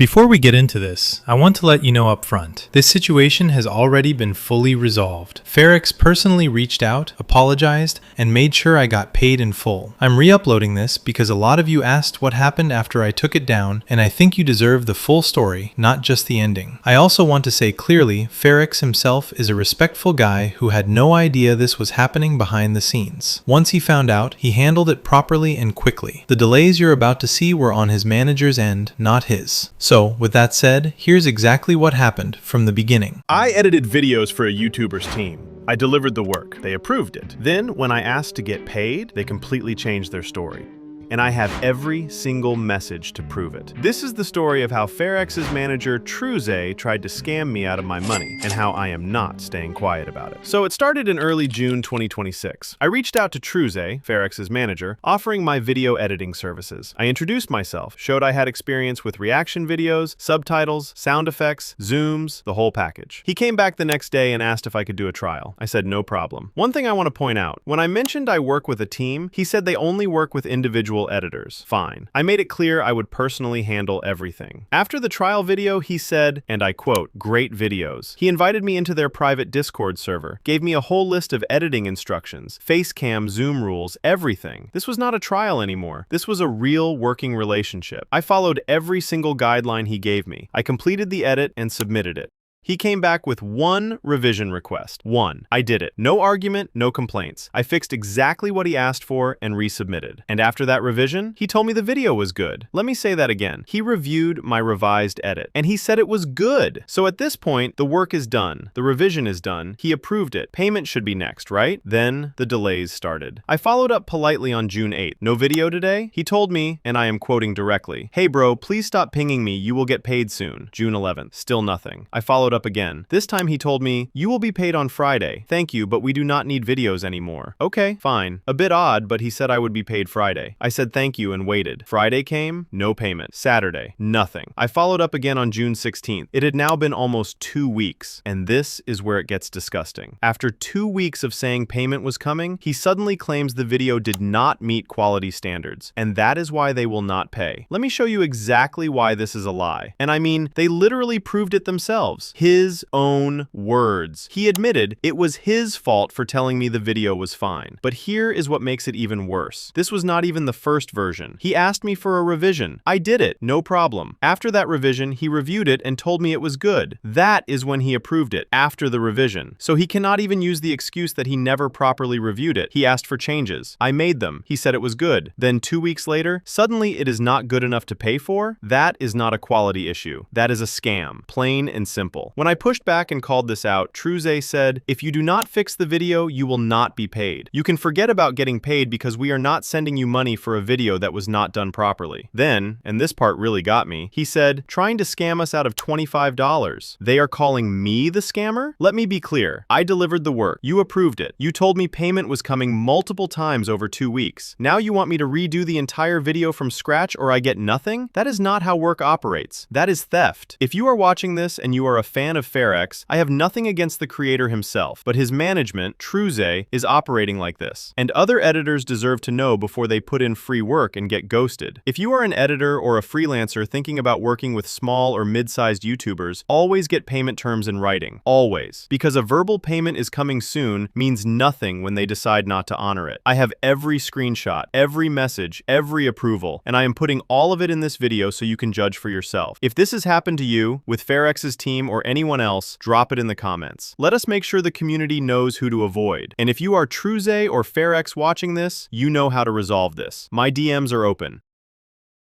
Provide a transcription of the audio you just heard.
Before we get into this, I want to let you know up front, this situation has already been fully resolved. Farex personally reached out, apologized, and made sure I got paid in full. I'm re-uploading this because a lot of you asked what happened after I took it down, and I think you deserve the full story, not just the ending. I also want to say clearly, Farex himself is a respectful guy who had no idea this was happening behind the scenes. Once he found out, he handled it properly and quickly. The delays you're about to see were on his manager's end, not his. So, with that said, here's exactly what happened from the beginning. I edited videos for a YouTuber's team. I delivered the work. They approved it. Then, when I asked to get paid, they completely changed their story. And I have every single message to prove it. This is the story of how Farex's manager, Truze, tried to scam me out of my money, and how I am not staying quiet about it. So it started in early June 2026. I reached out to Truze, Farex's manager, offering my video editing services. I introduced myself, showed I had experience with reaction videos, subtitles, sound effects, zooms, the whole package. He came back the next day and asked if I could do a trial. I said no problem. One thing I want to point out, when I mentioned I work with a team, he said they only work with individual editors. Fine. I made it clear I would personally handle everything. After the trial video, he said, and I quote, "Great videos." He invited me into their private Discord server, gave me a whole list of editing instructions, face cam, zoom rules, everything. This was not a trial anymore. This was a real working relationship. I followed every single guideline he gave me. I completed the edit and submitted it. He came back with one revision request. One. I did it. No argument, no complaints. I fixed exactly what he asked for and resubmitted. And after that revision, he told me the video was good. Let me say that again. He reviewed my revised edit, and he said it was good. So at this point, the work is done. The revision is done. He approved it. Payment should be next, right? Then the delays started. I followed up politely on June 8th. No video today? He told me, and I am quoting directly, "Hey bro, please stop pinging me. You will get paid soon." June 11th. Still nothing. I followed up again. This time he told me, "You will be paid on Friday. Thank you, but we do not need videos anymore." Okay, fine. A bit odd, but he said I would be paid Friday. I said thank you and waited. Friday came, no payment. Saturday, nothing. I followed up again on June 16th. It had now been almost 2 weeks, and this is where it gets disgusting. After 2 weeks of saying payment was coming, he suddenly claims the video did not meet quality standards, and that is why they will not pay. Let me show you exactly why this is a lie. And I mean, they literally proved it themselves. His own words. He admitted it was his fault for telling me the video was fine. But here is what makes it even worse. This was not even the first version. He asked me for a revision. I did it, no problem. After that revision, he reviewed it and told me it was good. That is when he approved it, after the revision. So he cannot even use the excuse that he never properly reviewed it. He asked for changes. I made them. He said it was good. Then 2 weeks later, suddenly it is not good enough to pay for? That is not a quality issue. That is a scam. Plain and simple. When I pushed back and called this out, Truze said, "If you do not fix the video, you will not be paid. You can forget about getting paid because we are not sending you money for a video that was not done properly." Then, and this part really got me, he said, "Trying to scam us out of $25. They are calling me the scammer?" Let me be clear. I delivered the work. You approved it. You told me payment was coming multiple times over 2 weeks. Now you want me to redo the entire video from scratch or I get nothing? That is not how work operates. That is theft. If you are watching this and you are a fan of Farex, I have nothing against the creator himself, but his management, Truze, is operating like this. And other editors deserve to know before they put in free work and get ghosted. If you are an editor or a freelancer thinking about working with small or mid-sized YouTubers, always get payment terms in writing. Always. Because a verbal payment is coming soon means nothing when they decide not to honor it. I have every screenshot, every message, every approval, and I am putting all of it in this video so you can judge for yourself. If this has happened to you, with Farex's team or anyone else, drop it in the comments. Let us make sure the community knows who to avoid. And if you are Truze or Farex watching this, you know how to resolve this. My DMs are open.